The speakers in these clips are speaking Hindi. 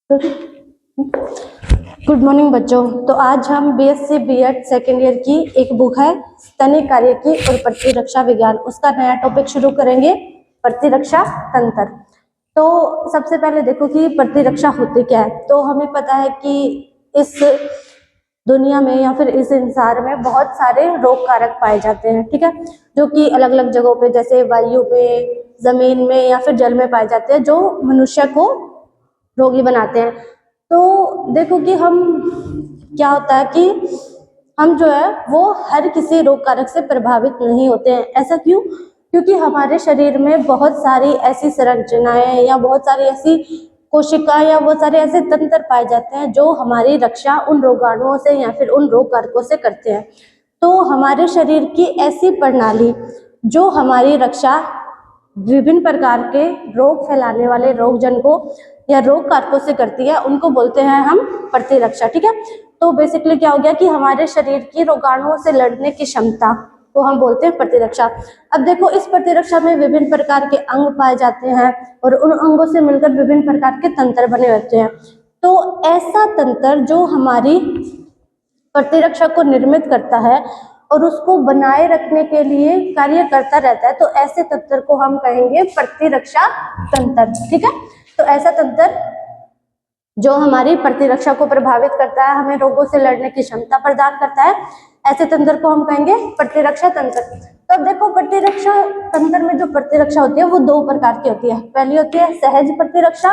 गुड मॉर्निंग बच्चों। तो आज हम बीएससी बीएड सेकेंड ईयर की एक बुक है स्तन्य कार्यकी और प्रतिरक्षा विज्ञान, उसका नया टॉपिक शुरू करेंगे, प्रतिरक्षा तंत्र। तो सबसे पहले देखो कि प्रतिरक्षा होती क्या है। तो हमें पता है कि इस दुनिया में या फिर इस संसार में बहुत सारे रोग कारक पाए जाते हैं, ठीक है, जो कि अलग अलग जगहों पे जैसे वायु में, जमीन में या फिर जल में पाए जाते हैं, जो मनुष्य को रोगी बनाते हैं। तो देखो कि हम क्या होता है कि हम जो है वो हर किसी रोग कारक से प्रभावित नहीं होते हैं। ऐसा क्यों? क्योंकि हमारे शरीर में बहुत सारी ऐसी संरचनाएं या बहुत सारी ऐसी कोशिकाएं या बहुत सारे ऐसे तंत्र पाए जाते हैं जो हमारी रक्षा उन रोगाणुओं से या फिर उन रोग कारकों से करते हैं। तो हमारे शरीर की ऐसी प्रणाली जो हमारी रक्षा विभिन्न प्रकार के रोग फैलाने वाले रोगजन को या रोग कारकों से करती है, उनको बोलते हैं हम प्रतिरक्षा, ठीक है। तो बेसिकली क्या हो गया कि हमारे शरीर की रोगाणुओं से लड़ने की क्षमता को हम बोलते हैं प्रतिरक्षा। अब देखो, इस प्रतिरक्षा में विभिन्न प्रकार के अंग पाए जाते हैं और उन अंगों से मिलकर विभिन्न प्रकार के तंत्र बने रहते हैं। तो ऐसा तंत्र जो हमारी प्रतिरक्षा को निर्मित करता है और उसको बनाए रखने के लिए कार्य करता रहता है, तो ऐसे तंत्र को हम कहेंगे प्रतिरक्षा तंत्र, ठीक है। तो ऐसा तंत्र जो हमारी प्रतिरक्षा को प्रभावित करता है, हमें रोगों से लड़ने की क्षमता प्रदान करता है, ऐसे तंत्र को हम कहेंगे प्रतिरक्षा तंत्र। तो अब देखो, प्रतिरक्षा तंत्र में जो प्रतिरक्षा होती है वो दो प्रकार की होती है। पहली होती है सहज प्रतिरक्षा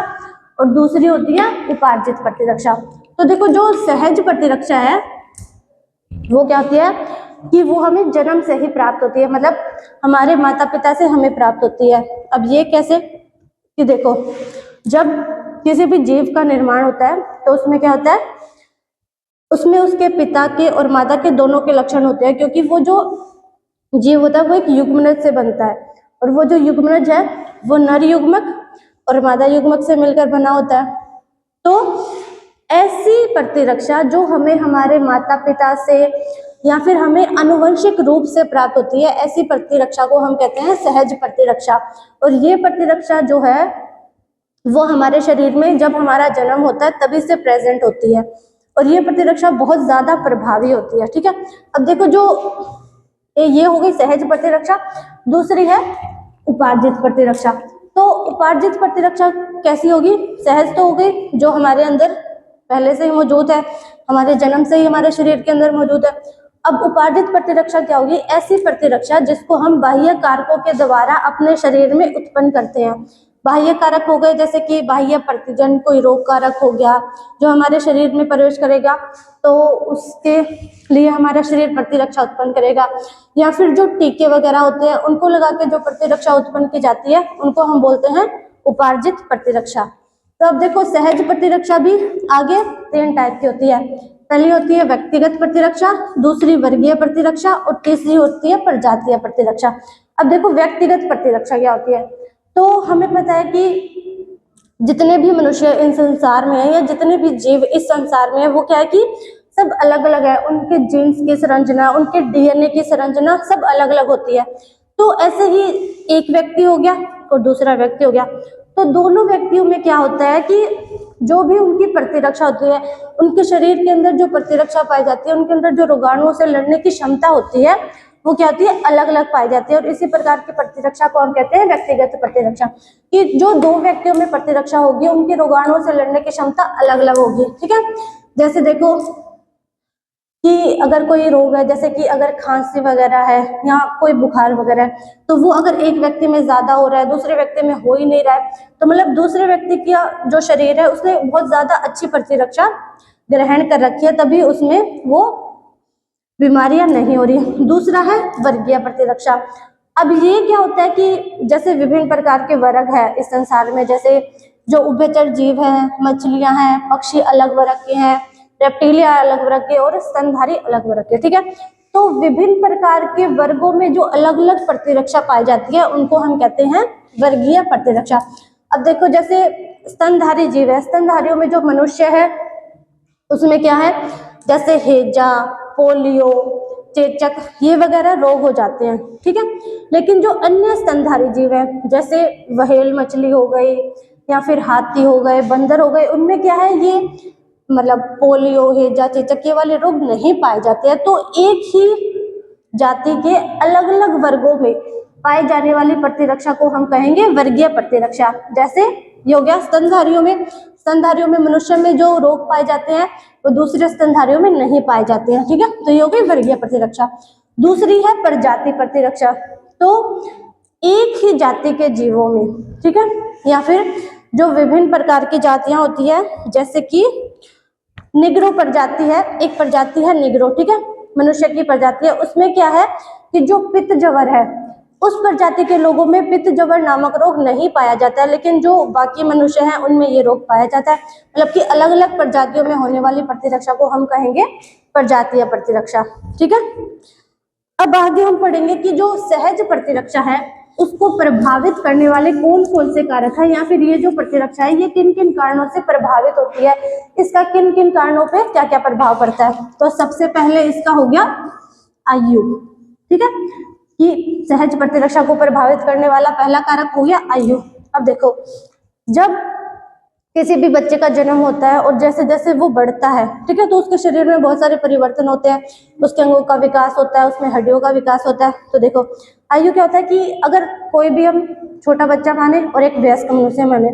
और दूसरी होती है उपार्जित प्रतिरक्षा। तो देखो, जो सहज प्रतिरक्षा है वो क्या होती है कि वो हमें जन्म से ही प्राप्त होती है, मतलब हमारे माता पिता से हमें प्राप्त होती है। अब ये कैसे कि देखो, जब किसी भी जीव का निर्माण होता है तो उसमें क्या होता है, उसमें उसके पिता के और माता के दोनों के लक्षण होते हैं, क्योंकि वो जो जीव होता है वो एक युग्मनज से बनता है और वो जो युग्मनज है वो नर युग्मक और मादा युग्मक से मिलकर बना होता है। तो ऐसी प्रतिरक्षा जो हमें हमारे माता पिता से या फिर हमें आनुवंशिक रूप से प्राप्त होती है, ऐसी प्रतिरक्षा को हम कहते हैं सहज प्रतिरक्षा। और ये प्रतिरक्षा जो है वो हमारे शरीर में जब हमारा जन्म होता है तभी से प्रेजेंट होती है और ये प्रतिरक्षा बहुत ज्यादा प्रभावी होती है, ठीक है। अब देखो, जो ये हो गई सहज प्रतिरक्षा, दूसरी है उपार्जित प्रतिरक्षा। तो उपार्जित प्रतिरक्षा कैसी होगी? सहज तो हो गई, जो हमारे अंदर पहले से ही मौजूद है, हमारे जन्म से ही हमारे शरीर के अंदर मौजूद है। अब उपार्जित प्रतिरक्षा क्या होगी? ऐसी प्रतिरक्षा जिसको हम बाह्य कारकों के द्वारा अपने शरीर में उत्पन्न करते हैं। बाह्य कारक हो गए जैसे कि बाह्य प्रतिजन, कोई रोग कारक हो गया जो हमारे शरीर में प्रवेश करेगा तो उसके लिए हमारा शरीर प्रतिरक्षा उत्पन्न करेगा, या फिर जो टीके वगैरह होते हैं उनको लगा के जो प्रतिरक्षा उत्पन्न की जाती है उनको हम बोलते हैं उपार्जित प्रतिरक्षा। तो अब देखो, सहज प्रतिरक्षा भी आगे 3 टाइप की होती है। पहली होती है व्यक्तिगत प्रतिरक्षा, दूसरी वर्गीय प्रतिरक्षा और तीसरी होती है प्रजातीय प्रतिरक्षा। अब देखो, व्यक्तिगत प्रतिरक्षा क्या होती है? तो हमें पता है कि जितने भी मनुष्य इन संसार में है या जितने भी जीव इस संसार में है वो क्या है कि सब अलग अलग है, उनके जीन्स की संरचना, उनके डीएनए की संरचना सब अलग अलग होती है। तो ऐसे ही एक व्यक्ति हो गया और दूसरा व्यक्ति हो गया, तो दोनों व्यक्तियों में क्या होता है कि जो भी उनकी प्रतिरक्षा होती है, उनके शरीर के अंदर जो प्रतिरक्षा पाई जाती है, उनके अंदर जो रोगाणुओं से लड़ने की क्षमता होती है वो क्या होती है, अलग अलग पाई जाती है। और इसी प्रकार की प्रतिरक्षा को हम कहते हैं व्यक्तिगत प्रतिरक्षा, कि जो दो व्यक्तियों में प्रतिरक्षा होगी उनके रोगाणुओं से लड़ने की क्षमता अलग अलग होगी, ठीक है। जैसे देखो कि अगर कोई रोग है, जैसे कि अगर खांसी वगैरह है या कोई बुखार वगैरह है, तो वो अगर एक व्यक्ति में ज्यादा हो रहा है, दूसरे व्यक्ति में हो ही नहीं रहा है, तो मतलब दूसरे व्यक्ति का जो शरीर है उसने बहुत ज्यादा अच्छी प्रतिरक्षा ग्रहण कर रखी है, तभी उसमें वो बीमारियां नहीं हो रही। दूसरा है वर्गीय प्रतिरक्षा। अब ये क्या होता है कि जैसे विभिन्न प्रकार के वर्ग है इस संसार में, जैसे जो उभयचर जीव है, मछलियां हैं, पक्षी अलग वर्ग के हैं, रेप्टिलिया अलग वर्ग के और स्तनधारी अलग वर्ग के, ठीक है। तो विभिन्न प्रकार के वर्गों में जो अलग अलग प्रतिरक्षा पाई जाती है उनको हम कहते हैं वर्गीय प्रतिरक्षा। अब देखो, जैसे स्तनधारी जीव है, स्तनधारियों में जो मनुष्य है उसमें क्या है, जैसे हैजा, पोलियो, चेचक, ये वगैरह रोग हो जाते हैं, ठीक है। लेकिन जो अन्य स्तनधारी जीव है, जैसे व्हेल मछली हो गई या फिर हाथी हो गए, बंदर हो गए, उनमें क्या है, ये मतलब पोलियो, हैजा, चेचक, ये वाले रोग नहीं पाए जाते हैं। तो एक ही जाति के अलग अलग वर्गों में पाए जाने वाली प्रतिरक्षा को हम कहेंगे वर्गीय प्रतिरक्षा। जैसे ये हो गया स्तनधारियों में, स्तनधारियों में मनुष्य में जो रोग पाए जाते हैं वो दूसरे स्तनधारियों में नहीं पाए जाते हैं, ठीक है। तो ये हो गई वर्गीय प्रतिरक्षा। दूसरी है प्रजाति प्रतिरक्षा। तो एक ही जाति के जीवों में, ठीक है, या फिर जो विभिन्न प्रकार की जातियां होती है, जैसे कि निग्रो प्रजाति है, एक प्रजाति है निग्रो, ठीक है, मनुष्य की प्रजाति है। उसमें क्या है कि जो पित्त जवर है, उस प्रजाति के लोगों में पित्त जवर नामक रोग नहीं पाया जाता है, लेकिन जो बाकी मनुष्य हैं उनमें ये रोग पाया जाता है। मतलब कि अलग अलग प्रजातियों में होने वाली प्रतिरक्षा को हम कहेंगे प्रजातीय प्रतिरक्षा, ठीक है। अब आगे हम पढ़ेंगे कि जो सहज प्रतिरक्षा है उसको प्रभावित करने वाले कौन कौन से कारक है, या फिर ये जो प्रतिरक्षा है ये किन किन कारणों से प्रभावित होती है, इसका किन किन कारणों पे क्या क्या प्रभाव पड़ता है। तो सबसे पहले इसका हो गया आयु, ठीक है, कि सहज प्रतिरक्षा को प्रभावित करने वाला पहला कारक हो गया आयु। अब देखो, जब किसी भी बच्चे का जन्म होता है और जैसे जैसे वो बढ़ता है, ठीक है, तो उसके शरीर में बहुत सारे परिवर्तन होते हैं, उसके अंगों का विकास होता है, उसमें हड्डियों का विकास होता है। तो देखो आयु क्या होता है कि अगर कोई भी हम छोटा बच्चा माने और एक वयस्क मनुष्य माने,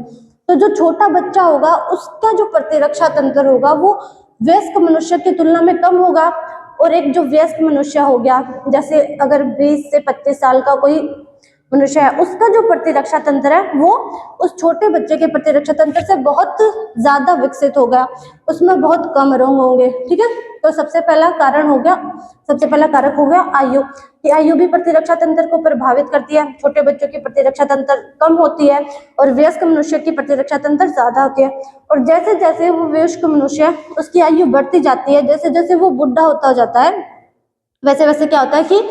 तो जो छोटा बच्चा होगा उसका जो प्रतिरक्षा तंत्र होगा वो वयस्क मनुष्य की तुलना में कम होगा। और एक जो वयस्क मनुष्य हो गया, जैसे अगर 20 से 25 साल का कोई मनुष्य है, उसका जो प्रतिरक्षा तंत्र है वो उस छोटे बच्चे के प्रतिरक्षा तंत्र से बहुत ज्यादा विकसित होगा, उसमें बहुत कम रोग होंगे, ठीक है। तो सबसे पहला कारण हो गया, सबसे पहला कारक हो गया आयु, कि आयु भी प्रतिरक्षा तंत्र को प्रभावित करती है। छोटे बच्चों की प्रतिरक्षा तंत्र कम होती है और वयस्क मनुष्य की प्रतिरक्षा तंत्र ज्यादा होती है। और जैसे जैसे वो वयस्क मनुष्य, उसकी आयु बढ़ती जाती है, जैसे जैसे वो बुढ़ा होता जाता है, वैसे वैसे क्या होता है कि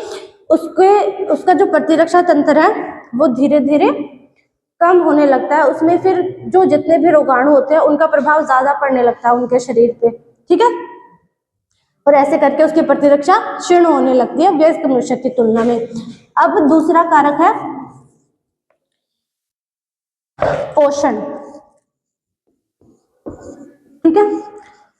उसका जो प्रतिरक्षा तंत्र है वो धीरे धीरे कम होने लगता है, उसमें फिर जो जितने भी रोगाणु होते हैं उनका प्रभाव ज्यादा पड़ने लगता है उनके शरीर पे, ठीक है। और ऐसे करके उसकी प्रतिरक्षा क्षीण होने लगती है वयस्क मनुष्य की तुलना में। अब दूसरा कारक है पोषण, ठीक है।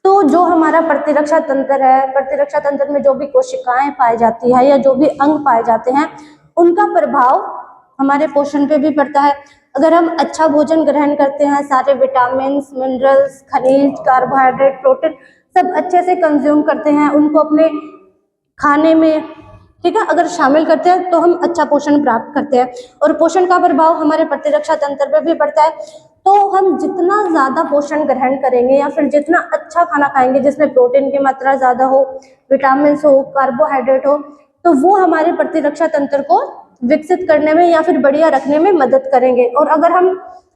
तो जो हमारा प्रतिरक्षा तंत्र है, प्रतिरक्षा तंत्र में जो भी कोशिकाएं पाई जाती है या जो भी अंग पाए जाते हैं, उनका प्रभाव हमारे पोषण पे भी पड़ता है। अगर हम अच्छा भोजन ग्रहण करते हैं, सारे विटामिन, मिनरल्स, खनिज, कार्बोहाइड्रेट, प्रोटीन सब अच्छे से कंज्यूम करते हैं, उनको अपने खाने में, ठीक है, अगर शामिल करते हैं तो हम अच्छा पोषण प्राप्त करते हैं। और पोषण का प्रभाव हमारे प्रतिरक्षा तंत्र पे भी पड़ता है। तो हम जितना ज्यादा पोषण ग्रहण करेंगे या फिर जितना अच्छा खाना खाएंगे जिसमें प्रोटीन की मात्रा ज्यादा हो, विटामिन हो, कार्बोहाइड्रेट हो, तो वो हमारे प्रतिरक्षा तंत्र को विकसित करने में या फिर बढ़िया रखने में मदद करेंगे। और अगर हम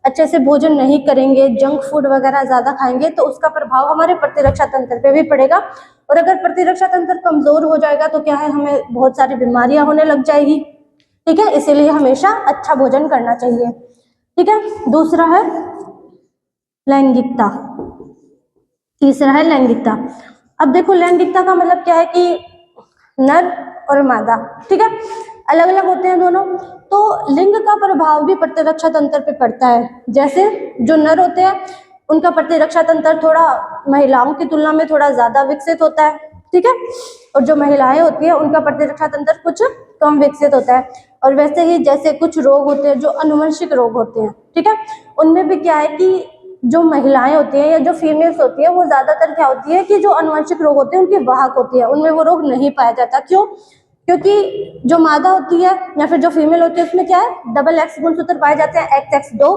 अच्छे से भोजन नहीं करेंगे, जंक फूड वगैरह ज्यादा खाएंगे, तो उसका प्रभाव हमारे प्रतिरक्षा तंत्र पे भी पड़ेगा। और अगर प्रतिरक्षा तंत्र कमजोर हो जाएगा तो क्या है, हमें बहुत सारी बीमारियां होने लग जाएगी, ठीक है। इसीलिए हमेशा अच्छा भोजन करना चाहिए, ठीक है। दूसरा है लैंगिकता, तीसरा है लैंगिकता। अब देखो लैंगिकता का मतलब क्या है कि नर और मादा, ठीक है, अलग अलग होते हैं दोनों। तो लिंग का प्रभाव भी प्रतिरक्षा तंत्र पे पड़ता है। जैसे जो नर होते हैं उनका प्रतिरक्षा तंत्र थोड़ा महिलाओं की तुलना में थोड़ा ज्यादा विकसित होता है, ठीक है। और जो महिलाएं होती हैं उनका प्रतिरक्षा तंत्र कुछ कम विकसित होता है। और वैसे ही जैसे कुछ रोग होते हैं जो अनुवंशिक रोग होते हैं, ठीक है, उनमें भी क्या है कि जो महिलाएं होती हैं या जो फीमेल्स होती है वो ज्यादातर क्या होती है कि जो अनुवंशिक रोग होते हैं उनकी वाहक होती है, उनमें वो रोग नहीं पाया जाता। क्यों? क्योंकि जो मादा होती है या फिर जो फीमेल होती है उसमें क्या है, डबल एक्स गुणसूत्र पाए जाते हैं, XX2,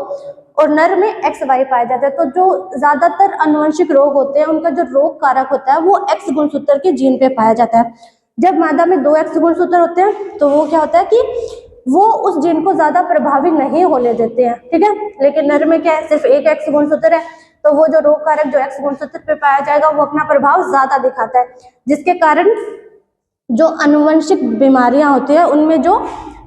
और नर में XY पाए जाते हैं। तो जो ज्यादातर अनुवंशिक रोग होते हैं उनका जो रोग कारक होता है वो X गुणसूत्र के जीन पे पाया जाता है। जब मादा में 2 X गुणसूत्र होते हैं तो वो क्या होता है कि वो उस जीन को ज्यादा प्रभावी नहीं होने देते हैं, ठीक है। लेकिन नर में क्या है, सिर्फ 1 X गुणसूत्र है, तो वो जो रोग कारक जो X गुणसूत्र पे पाया जाएगा वो अपना प्रभाव ज्यादा दिखाता है, जिसके कारण जो अनुवंशिक बीमारियां होती है उनमें जो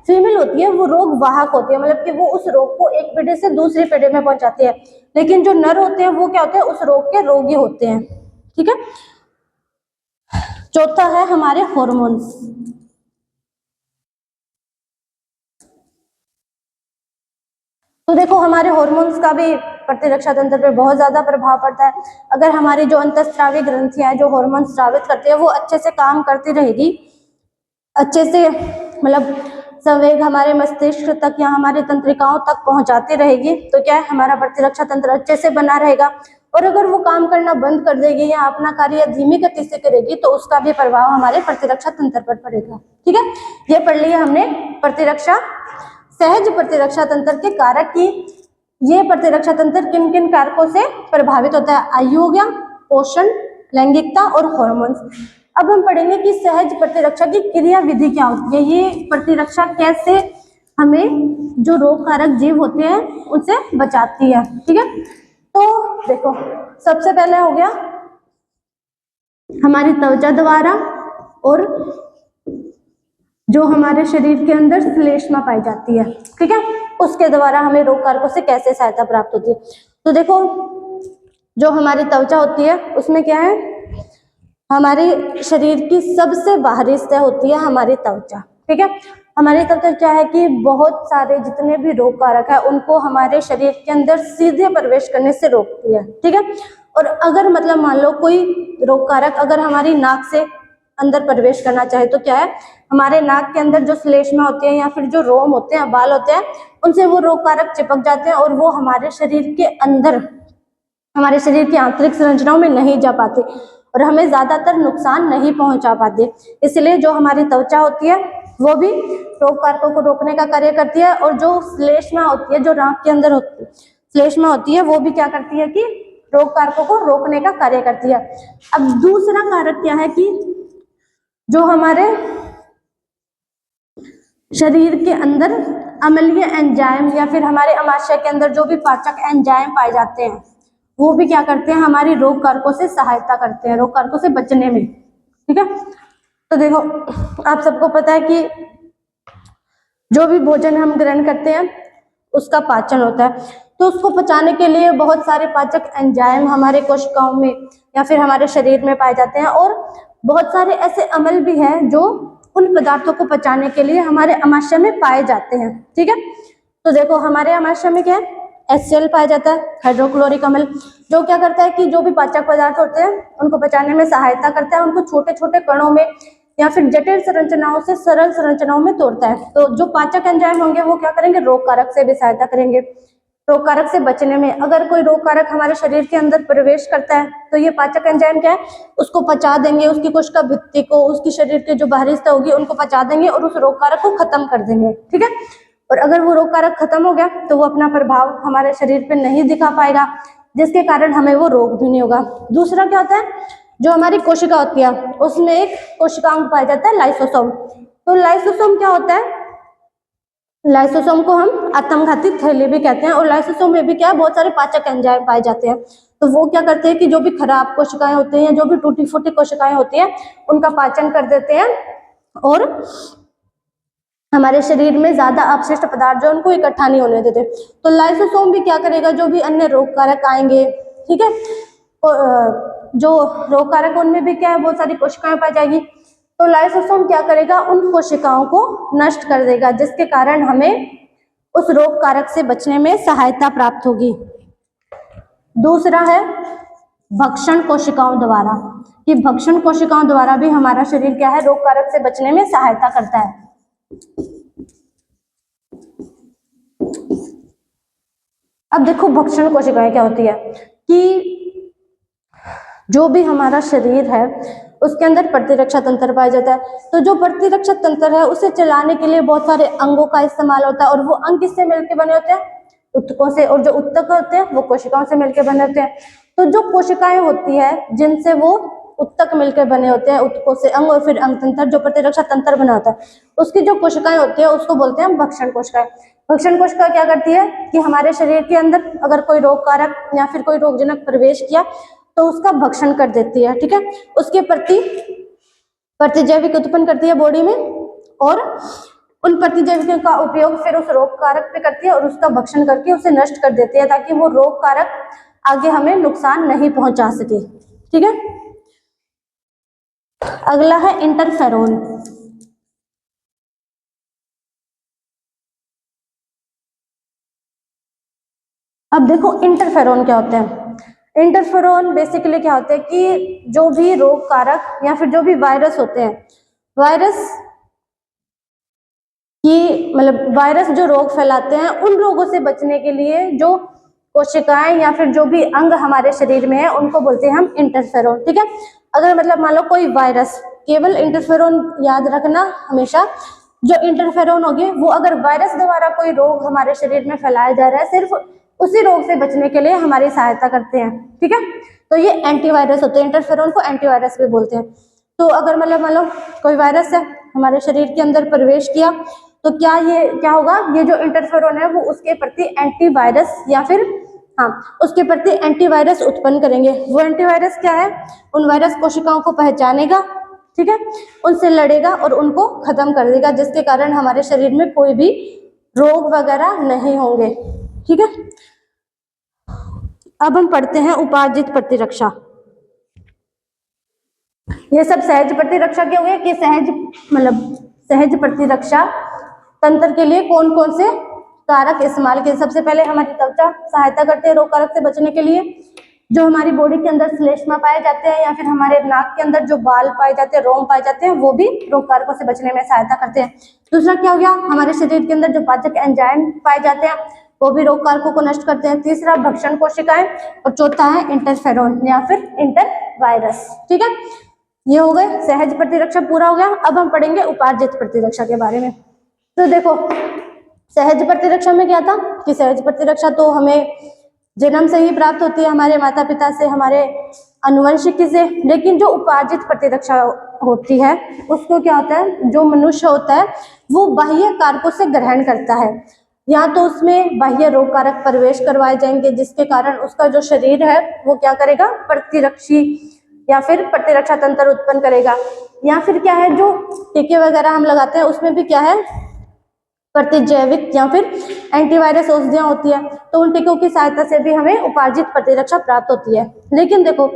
फीमेल होती है वो रोग वाहक होती है, मतलब कि वो उस रोग को एक पीढ़ी से दूसरी पीढ़ी में पहुंचाती है। लेकिन जो नर होते हैं वो क्या होते हैं, उस रोग के रोगी होते हैं, ठीक है। चौथा है हमारे हॉर्मोन्स। तो देखो हमारे हॉर्मोन्स का भी प्रतिरक्षा तंत्र पे बहुत ज्यादा प्रभाव पड़ता है। अगर हमारी जो अंतःस्रावी ग्रंथियां हैं जो हार्मोन स्रावित करती है वो अच्छे से काम करती रहेगी, अच्छे से मतलब संवेग हमारे मस्तिष्क तक या हमारी तंत्रिकाओं तक पहुंचाती रहेगी, तो क्या है हमारा प्रतिरक्षा तंत्र अच्छे से बना रहेगा। और अगर वो काम करना बंद कर देगी या अपना कार्य धीमी गति से करेगी तो उसका भी प्रभाव हमारे प्रतिरक्षा तंत्र पर पड़ेगा। ठीक है, ये पढ़ लिया हमने प्रतिरक्षा, सहज प्रतिरक्षा तंत्र के कारक की। ये प्रतिरक्षा तंत्र किन किन कारकों से प्रभावित होता है? आयु हो गया, पोषण, लैंगिकता और हॉर्मोन्स। अब हम पढ़ेंगे कि सहज प्रतिरक्षा की क्रिया विधि क्या होती है, ये प्रतिरक्षा कैसे हमें जो रोग कारक जीव होते हैं उनसे बचाती है। ठीक है, तो देखो सबसे पहले हो गया हमारी त्वचा द्वारा और जो हमारे शरीर के अंदर श्लेष्मा पाई जाती है, ठीक है, उसके द्वारा हमें रोग कारकों से कैसे सहायता प्राप्त होती है। तो देखो जो हमारी त्वचा होती है उसमें क्या है, हमारे शरीर की सबसे बाहरी सतह होती है हमारी त्वचा। ठीक है, हमारी त्वचा क्या है कि बहुत सारे जितने भी रोग कारक है उनको हमारे शरीर के अंदर सीधे प्रवेश करने से रोकती है। ठीक है, और अगर मतलब मान लो कोई रोग कारक अगर हमारी नाक से अंदर प्रवेश करना चाहे तो क्या है, हमारे नाक के अंदर जो श्लेष्मा होती है या फिर जो रोम होते हैं, बाल होते हैं, उनसे वो रोग कारक चिपक जाते हैं और वो हमारे शरीर के अंदर, हमारे शरीर की आंतरिक संरचनाओं में नहीं जा पाते और हमें ज्यादातर नुकसान नहीं पहुंचा पाते। इसलिए जो हमारी त्वचा होती है वो भी रोग कारकों को रोकने का कार्य करती है, और जो श्लेष्मा होती है जो नाक के अंदर श्लेष्मा होती है वो भी क्या करती है कि रोग कारकों को रोकने का कार्य करती है। अब दूसरा कारक क्या है कि जो हमारे शरीर के अंदर अम्लीय एंजाइम या फिर हमारे अमाशय के अंदर जो भी पाचक एंजाइम पाए जाते हैं वो भी क्या करते हैं, हमारी रोग कारकों से सहायता करते हैं, रोग कारकों से बचने में। ठीक है, तो देखो आप सबको पता है कि जो भी भोजन हम ग्रहण करते हैं उसका पाचन होता है, तो उसको पचाने के लिए बहुत सारे पाचक एंजाइम हमारे कोशिकाओं में या फिर हमारे शरीर में पाए जाते हैं, और बहुत सारे ऐसे अम्ल भी हैं जो उन पदार्थों को पचाने के लिए हमारे अमाशय में पाए जाते हैं। ठीक है, तो देखो हमारे अमाशय में क्या है, HCl पाया जाता है, हाइड्रोक्लोरिक अम्ल, जो क्या करता है कि जो भी पाचक पदार्थ होते हैं उनको पचाने में सहायता करता है, उनको छोटे छोटे कणों में या फिर जटिल संरचनाओं से सरल संरचनाओं में तोड़ता है। तो जो पाचक एंजाइम होंगे वो क्या करेंगे, रोग कारक से भी सहायता करेंगे, रोग कारक से बचने में। अगर कोई रोग कारक हमारे शरीर के अंदर प्रवेश करता है तो ये पाचक एंजाइम क्या है, उसको पचा देंगे, उसकी कोशिका भित्ति को, उसकी शरीर के जो बाहरी सतह होगी उनको पचा देंगे और उस रोग कारक को खत्म कर देंगे। ठीक है, और अगर वो रोग कारक खत्म हो गया तो वो अपना प्रभाव हमारे शरीर पे नहीं दिखा पाएगा, जिसके कारण हमें वो रोग भी नहीं होगा। दूसरा क्या होता है, जो हमारी कोशिका होती है उसमें एक कोशिकांग पाया जाता है लाइसोसोम। तो लाइसोसोम क्या होता है, लाइसोसोम को हम आत्मघाती थैली भी कहते हैं, और लाइसोसोम में भी क्या है, बहुत सारे पाचक एंजाइम पाए जाते हैं। तो वो क्या करते हैं कि जो भी खराब कोशिकाएं होती हैं या जो भी टूटी फूटी कोशिकाएं होती हैं उनका पाचन कर देते हैं और हमारे शरीर में ज्यादा अपशिष्ट पदार्थ जो उनको इकट्ठा नहीं होने देते। तो लाइसोसोम भी क्या करेगा, जो भी अन्य रोग कारक आएंगे, ठीक है, जो रोग कारक उनमें भी क्या है, बहुत सारी कोशिकाएं पाई जाएगी, तो लाइसोसोम क्या करेगा, उन कोशिकाओं को नष्ट कर देगा, जिसके कारण हमें उस रोग कारक से बचने में सहायता प्राप्त होगी। दूसरा है भक्षण कोशिकाओं द्वारा, कि भक्षण कोशिकाओं द्वारा भी हमारा शरीर क्या है, रोग कारक से बचने में सहायता करता है। अब देखो भक्षण कोशिकाएं क्या होती है कि जो भी हमारा शरीर है उसके अंदर प्रतिरक्षा तंत्र पाया जाता है। तो जो प्रतिरक्षा तंत्र है उसे चलाने के लिए बहुत सारे अंगों का इस्तेमाल होता है, और वो अंग किससे मिलकर बने होते हैं, उत्तकों से, और जो उत्तक होते हैं वो कोशिकाओं से मिलकर बने होते हैं। तो जो कोशिकाएं होती है जिनसे वो उत्तक मिलकर बने होते हैं, उत्तकों से अंग, और फिर अंग तंत्र जो प्रतिरक्षा तंत्र बना होता है, उसकी जो कोशिकाएं होती है उसको बोलते हैं भक्षण कोशिकाएं। भक्षण कोशिका क्या करती है कि हमारे शरीर के अंदर अगर कोई रोग कारक या फिर कोई रोगजनक प्रवेश किया तो उसका भक्षण कर देती है। ठीक है, उसके प्रति प्रतिजैविक उत्पन्न करती है बॉडी में, और उन प्रतिजैविकों का उपयोग फिर उस रोग कारक पे करती है और उसका भक्षण करके उसे नष्ट कर देती है, ताकि वो रोग कारक आगे हमें नुकसान नहीं पहुंचा सके। ठीक है, अगला है इंटरफेरोन। अब देखो इंटरफेरोन क्या होते हैं। इंटरफेरोन बेसिकली क्या होते हैं कि जो भी रोग कारक या फिर जो भी वायरस होते हैं, वायरस कि मतलब वायरस जो रोग फैलाते हैं, उन रोगों से बचने के लिए जो कोशिकाएं या फिर जो भी अंग हमारे शरीर में है उनको बोलते हैं हम इंटरफेरोन। ठीक है, अगर मतलब मान लो कोई वायरस, केवल इंटरफेरोन याद रखना हमेशा, जो इंटरफेरोन होगी वो अगर वायरस द्वारा कोई रोग हमारे शरीर में फैलाया जा रहा है, सिर्फ उसी रोग से बचने के लिए हमारी सहायता करते हैं। ठीक है, तो ये एंटीवायरस होते हैं, इंटरफेरोन को एंटीवायरस भी बोलते हैं। तो अगर मतलब मान लो कोई वायरस है हमारे शरीर के अंदर प्रवेश किया, तो क्या होगा, ये जो इंटरफेरोन है वो उसके प्रति एंटीवायरस या फिर उसके प्रति एंटीवायरस उत्पन्न करेंगे। वो एंटीवायरस क्या है, उन वायरस कोशिकाओं को पहचानेगा, ठीक है, उनसे लड़ेगा और उनको खत्म कर देगा, जिसके कारण हमारे शरीर में कोई भी रोग वगैरह नहीं होंगे। ठीक है, अब हम पढ़ते हैं उपार्जित प्रतिरक्षा। ये सब सहज प्रतिरक्षा के हो गए कि सहज प्रतिरक्षा तंत्र के लिए कौन कौन से कारक इस्तेमाल किए। सबसे पहले हमारी त्वचा सहायता करते हैं रोग कारक से बचने के लिए। जो हमारी बॉडी के अंदर श्लेष्मा पाए जाते हैं या फिर हमारे नाक के अंदर जो बाल पाए जाते हैं, रोम पाए जाते हैं, वो भी रोग कारकों से बचने में सहायता करते हैं। दूसरा क्या हो गया, हमारे शरीर के अंदर जो पाचक एंजाइम पाए जाते हैं वो भी रोग कारकों को नष्ट करते हैं। तीसरा भक्षण कोशिकाएं, और चौथा है इंटरफेरोन या फिर इंटर वायरस। ठीक है, ये हो गए सहज प्रतिरक्षा, पूरा हो गया। अब हम पढ़ेंगे उपार्जित प्रतिरक्षा के बारे में। तो देखो सहज प्रतिरक्षा में क्या था कि सहज प्रतिरक्षा तो हमें जन्म से ही प्राप्त होती है, हमारे माता पिता से, हमारे अनुवंशिकी से। लेकिन जो उपार्जित प्रतिरक्षा होती है उसको क्या होता है, जो मनुष्य होता है वो बाह्य कारकों से ग्रहण करता है, या तो उसमें बाह्य रोग कारक प्रवेश करवाए जाएंगे जिसके कारण उसका जो शरीर है वो क्या करेगा, प्रतिरक्षी या फिर प्रतिरक्षा तंत्र उत्पन्न करेगा। या फिर क्या है, जो टीके वगैरह हम लगाते हैं उसमें भी क्या है, प्रतिजैविक या फिर एंटीवायरस औषधियां होती है, तो उन टीकों की सहायता से भी हमें उपार्जित प्रतिरक्षा प्राप्त होती है। लेकिन देखो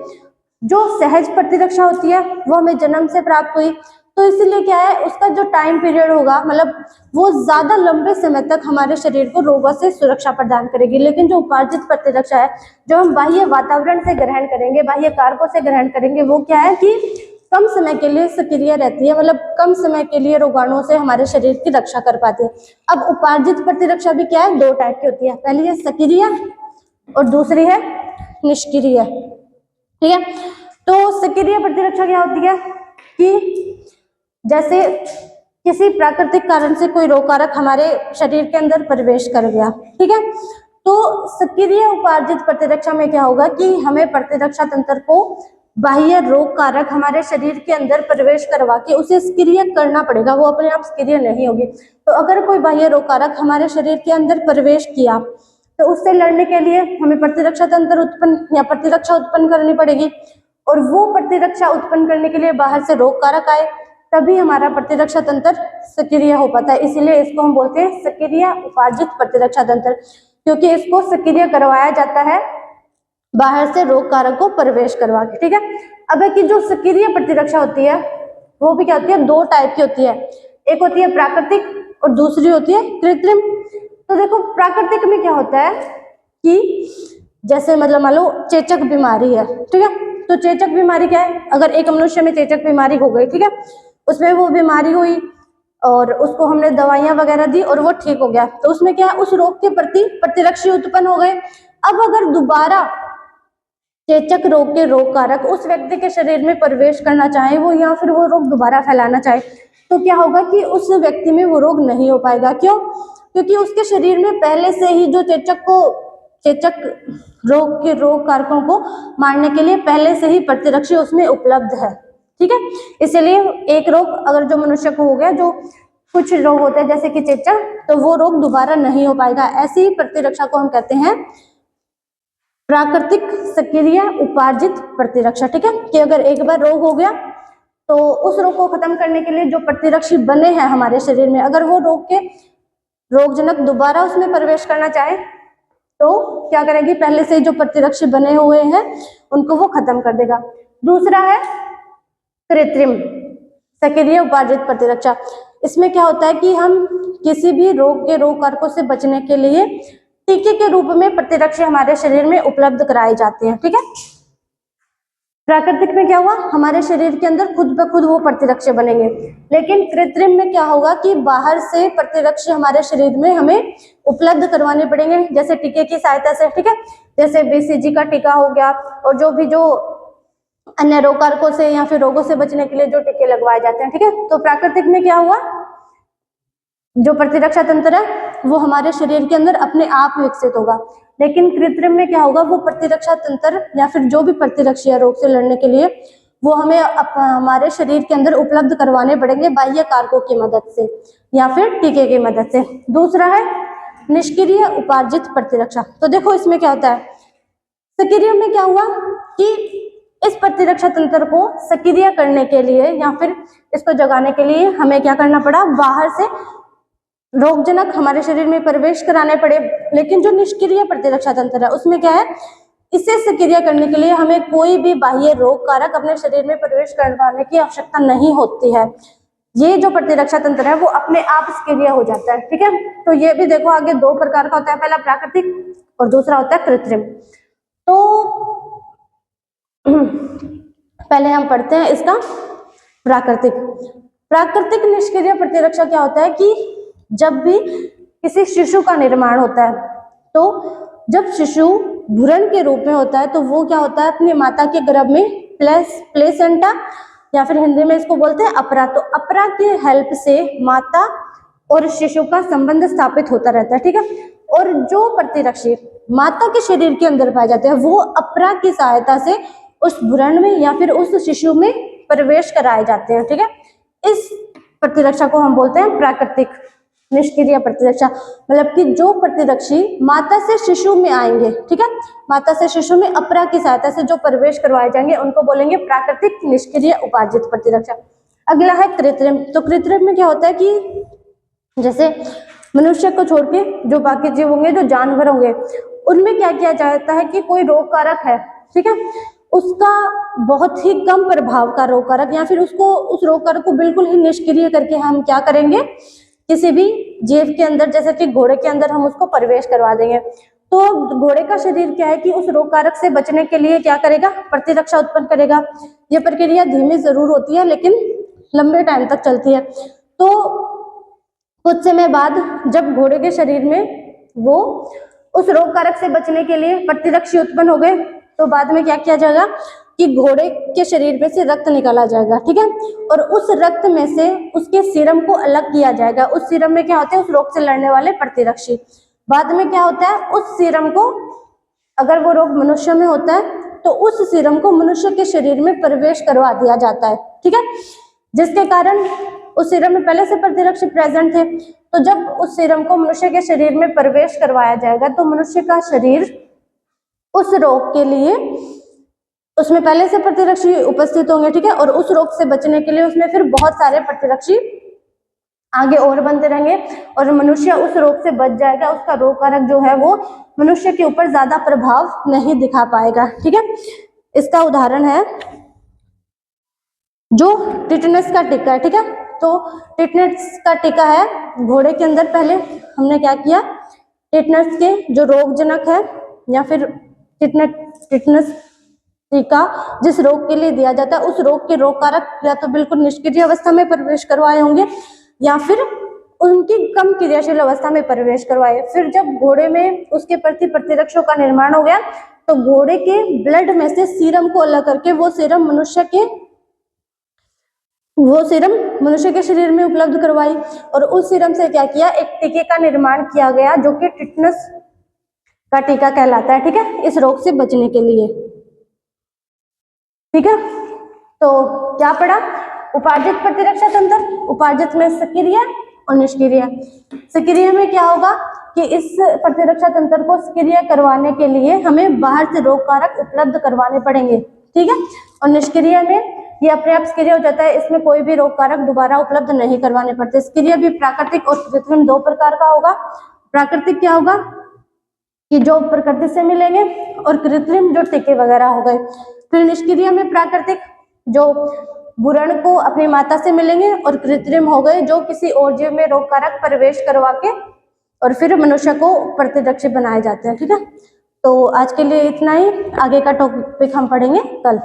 जो सहज प्रतिरक्षा होती है वो हमें जन्म से प्राप्त हुई, तो इसीलिए क्या है, उसका जो टाइम पीरियड होगा मतलब वो ज्यादा लंबे समय तक हमारे शरीर को रोगों से सुरक्षा प्रदान करेगी। लेकिन जो उपार्जित प्रतिरक्षा है, जो हम बाह्य वातावरण से ग्रहण करेंगे, बाह्य कारकों से ग्रहण करेंगे, वो क्या है कि कम समय के लिए सक्रिय रहती है, मतलब कम समय के लिए रोगाणुओं से हमारे शरीर की रक्षा कर पाती है। अब उपार्जित प्रतिरक्षा भी क्या है, दो टाइप की होती है, पहली है सक्रिय और दूसरी है निष्क्रिय। ठीक है, तो सक्रिय प्रतिरक्षा क्या होती है कि जैसे किसी प्राकृतिक कारण से कोई रोग कारक हमारे शरीर के अंदर प्रवेश कर गया, ठीक है, तो सक्रिय उपार्जित प्रतिरक्षा में क्या होगा कि हमें प्रतिरक्षा तंत्र को बाह्य रोग कारक हमारे शरीर के अंदर प्रवेश करवा के उसे सक्रिय करना पड़ेगा, वो अपने आप सक्रिय नहीं होगी। तो अगर कोई बाह्य रोग कारक हमारे शरीर के अंदर प्रवेश किया तो उससे लड़ने के लिए हमें प्रतिरक्षा तंत्र उत्पन्न या प्रतिरक्षा उत्पन्न करनी पड़ेगी, और वो प्रतिरक्षा उत्पन्न करने के लिए बाहर से रोग कारक आए तभी हमारा प्रतिरक्षा तंत्र सक्रिय हो पाता है। इसीलिए इसको हम बोलते हैं सक्रिय उपार्जित प्रतिरक्षा तंत्र, क्योंकि इसको सक्रिय करवाया जाता है बाहर से रोग कारक को प्रवेश करवा के। ठीक है, अब है कि जो सक्रिय प्रतिरक्षा होती है वो भी क्या होती है, दो टाइप की होती है, एक होती है प्राकृतिक और दूसरी होती है कृत्रिम। तो देखो प्राकृतिक में क्या होता है कि जैसे मतलब मान लो चेचक बीमारी है, ठीक है, तो चेचक बीमारी क्या है, अगर एक मनुष्य में चेचक बीमारी हो गई, ठीक है, उसमें वो बीमारी हुई और उसको हमने दवाइयां वगैरह दी और वो ठीक हो गया, तो उसमें क्या है, उस रोग के प्रति प्रतिरक्षी उत्पन्न हो गए। अब अगर दोबारा चेचक रोग के रोग कारक उस व्यक्ति के शरीर में प्रवेश करना चाहे वो, या फिर वो रोग दोबारा फैलाना चाहे, तो क्या होगा कि उस व्यक्ति में वो रोग नहीं हो पाएगा। क्यों? क्योंकि उसके शरीर में पहले से ही जो चेचक रोग के रोग कारकों को मारने के लिए पहले से ही प्रतिरक्षी उसमें उपलब्ध है। ठीक है, इसलिए एक रोग अगर जो मनुष्य को हो गया, जो कुछ रोग होते हैं जैसे कि चेचक, तो वो रोग दोबारा नहीं हो पाएगा। ऐसी प्रतिरक्षा को हम कहते हैं प्राकृतिक सक्रिय उपार्जित प्रतिरक्षा। ठीक है, कि अगर एक बार रोग हो गया तो उस रोग को खत्म करने के लिए जो प्रतिरक्षी बने हैं हमारे शरीर में, अगर वो रोगजनक दोबारा उसमें प्रवेश करना चाहे तो क्या करेगी, पहले से जो प्रतिरक्षी बने हुए हैं उनको वो खत्म कर देगा। दूसरा है कृत्रिम सक्रिय उपार्जित प्रतिरक्षा। इसमें क्या होता है कि हम किसी भी रोग के रोग कारकों से बचने के लिए टीके के रूप में प्रतिरक्षी हमारे शरीर में उपलब्ध कराए जाते हैं। ठीक है, प्राकृतिक में क्या हुआ, हमारे शरीर के अंदर खुद ब खुद वो प्रतिरक्षी बनेंगे, लेकिन कृत्रिम में क्या होगा कि बाहर से प्रतिरक्षी हमारे शरीर में हमें उपलब्ध करवाने पड़ेंगे, जैसे टीके की सहायता से। ठीक है, जैसे BCG का टीका हो गया, और जो अन्य रोग कारकों से या फिर रोगों से बचने के लिए जो टीके लगवाए जाते हैं। ठीक है, तो प्राकृतिक में क्या हुआ, जो प्रतिरक्षा तंत्र है वो हमारे शरीर के अंदर अपने आप विकसित होगा, लेकिन कृत्रिम में क्या होगा, वो प्रतिरक्षा तंत्र या फिर जो भी प्रतिरक्षी है रोग से लड़ने के लिए वो हमें हमारे शरीर के अंदर उपलब्ध करवाने पड़ेंगे बाह्य कारकों की मदद से या फिर टीके की मदद से। दूसरा है निष्क्रिय उपार्जित प्रतिरक्षा। तो देखो इसमें क्या होता है, सक्रिय में क्या हुआ कि इस प्रतिरक्षा तंत्र को सक्रिय करने के लिए या फिर इसको जगाने के लिए हमें क्या करना पड़ा, बाहर से रोगजनक हमारे शरीर में प्रवेश कराने पड़े। लेकिन जो निष्क्रिय प्रतिरक्षा तंत्र है उसमें क्या है, इसे सक्रिय करने के लिए हमें कोई भी बाह्य रोग कारक अपने शरीर में प्रवेश करवाने की आवश्यकता नहीं होती है। ये जो प्रतिरक्षा तंत्र है वो अपने आप सक्रिय हो जाता है। ठीक है, तो ये भी देखो आगे दो प्रकार का होता है, पहला प्राकृतिक और दूसरा होता है कृत्रिम। तो पहले हम पढ़ते हैं इसका प्राकृतिक। प्राकृतिक निष्क्रिय प्रतिरक्षा क्या होता है कि जब भी किसी शिशु का निर्माण होता है, तो जब शिशु भ्रूण के रूप में होता है तो वो क्या होता है, अपनी माता के गर्भ में प्लेसेंटा या फिर हिंदी में इसको बोलते हैं अपरा, तो अपरा के हेल्प से माता और शिशु का संबंध स्थापित होता रहता है। ठीक है, और जो प्रतिरक्षी माता के शरीर के अंदर पाए जाते हैं वो अपरा की सहायता से उस भ्रूण में या फिर उस शिशु में प्रवेश कराए जाते हैं। ठीक है, इस प्रतिरक्षा को हम बोलते हैं प्राकृतिक निष्क्रिय प्रतिरक्षा, मतलब कि जो प्रतिरक्षी माता से शिशु में आएंगे। ठीक है, माता से शिशु में अपरा की सहायता से जो प्रवेश करवाए जाएंगे उनको बोलेंगे प्राकृतिक निष्क्रिय उपार्जित प्रतिरक्षा। अगला है कृत्रिम। तो कृत्रिम में क्या होता है कि जैसे मनुष्य को छोड़ के जो बाकी जीव होंगे, जो जानवर होंगे, उनमें क्या किया जाता है कि कोई रोग कारक है, ठीक है, उसका बहुत ही कम प्रभाव का रोग कारक या फिर उस रोग कारक को बिल्कुल ही निष्क्रिय करके हम क्या करेंगे, किसी भी जीव के अंदर, जैसे कि घोड़े के अंदर हम उसको प्रवेश करवा देंगे। तो घोड़े का शरीर क्या है कि उस रोग कारक से बचने के लिए क्या करेगा, प्रतिरक्षा उत्पन्न करेगा। यह प्रक्रिया धीमी जरूर होती है लेकिन लंबे टाइम तक चलती है। तो कुछ समय बाद जब घोड़े के शरीर में वो उस रोग कारक से बचने के लिए प्रतिरक्षी उत्पन्न हो गए, तो बाद में क्या किया जाएगा कि घोड़े के शरीर में से रक्त निकाला जाएगा। ठीक है, और उस रक्त में से उसके सीरम को अलग किया जाएगा। उस सीरम में क्या होते हैं, उस रोग से लड़ने वाले प्रतिरक्षी। बाद में क्या होता है, उस सीरम को, अगर वो रोग मनुष्य में होता है तो उस सीरम को मनुष्य के शरीर में प्रवेश करवा दिया जाता है। ठीक है, जिसके कारण उस सीरम में पहले से प्रतिरक्षी प्रेजेंट थे, तो जब उस सीरम को मनुष्य के शरीर में प्रवेश करवाया जाएगा तो मनुष्य का शरीर उस रोग के लिए, उसमें पहले से प्रतिरक्षी उपस्थित होंगे। ठीक है, और उस रोग से बचने के लिए उसमें फिर बहुत सारे प्रतिरक्षी आगे और बनते रहेंगे और मनुष्य उस रोग से बच जाएगा। उसका रोग कारक जो है वो मनुष्य के ऊपर ज्यादा प्रभाव नहीं दिखा पाएगा। ठीक है, इसका उदाहरण है जो टिटनस का टीका है। ठीक है, तो टिटनस का टीका है घोड़े के अंदर, पहले हमने क्या किया, टिटनस के जो रोगजनक है या फिर टिटनस टीका जिस रोग के लिए दिया जाता है उस रोग के रोग कारक या तो बिल्कुल निष्क्रिय अवस्था में प्रवेश करवाए होंगे या फिर उनकी कम क्रियाशील अवस्था में प्रवेश करवाए। फिर जब घोड़े में उसके प्रति प्रतिरक्षों का निर्माण हो गया तो घोड़े के ब्लड में से सीरम को अलग करके वो सीरम मनुष्य के शरीर में उपलब्ध करवाई और उस सीरम से क्या किया, एक टीके का निर्माण किया गया जो कि टिटनस का टीका कहलाता है। ठीक है, इस रोग से बचने के लिए। ठीक है, तो क्या पढ़ा, उपार्जित प्रतिरक्षा तंत्र, उपार्जित में सक्रिय और निष्क्रिय। सक्रिय में क्या होगा कि इस प्रतिरक्षा तंत्र को सक्रिय करवाने के लिए हमें बाहर से रोग कारक उपलब्ध करवाने पड़ेंगे। ठीक है, और निष्क्रिय में ये अपने आप सक्रिय हो जाता है, इसमें कोई भी रोग कारक दोबारा उपलब्ध नहीं करवाने पड़ते। सक्रिय भी प्राकृतिक और कृत्रिम दो प्रकार का होगा। प्राकृतिक क्या होगा कि जो प्रकृति से मिलेंगे और कृत्रिम जो टीके वगैरह हो गए। फिर निष्क्रिय में प्राकृतिक जो भ्रूण को अपनी माता से मिलेंगे और कृत्रिम हो गए जो किसी और जीव में रोग कारक प्रवेश करवा के और फिर मनुष्य को प्रतिरक्षी बनाए जाते हैं। ठीक है, तो आज के लिए इतना ही, आगे का टॉपिक हम पढ़ेंगे कल।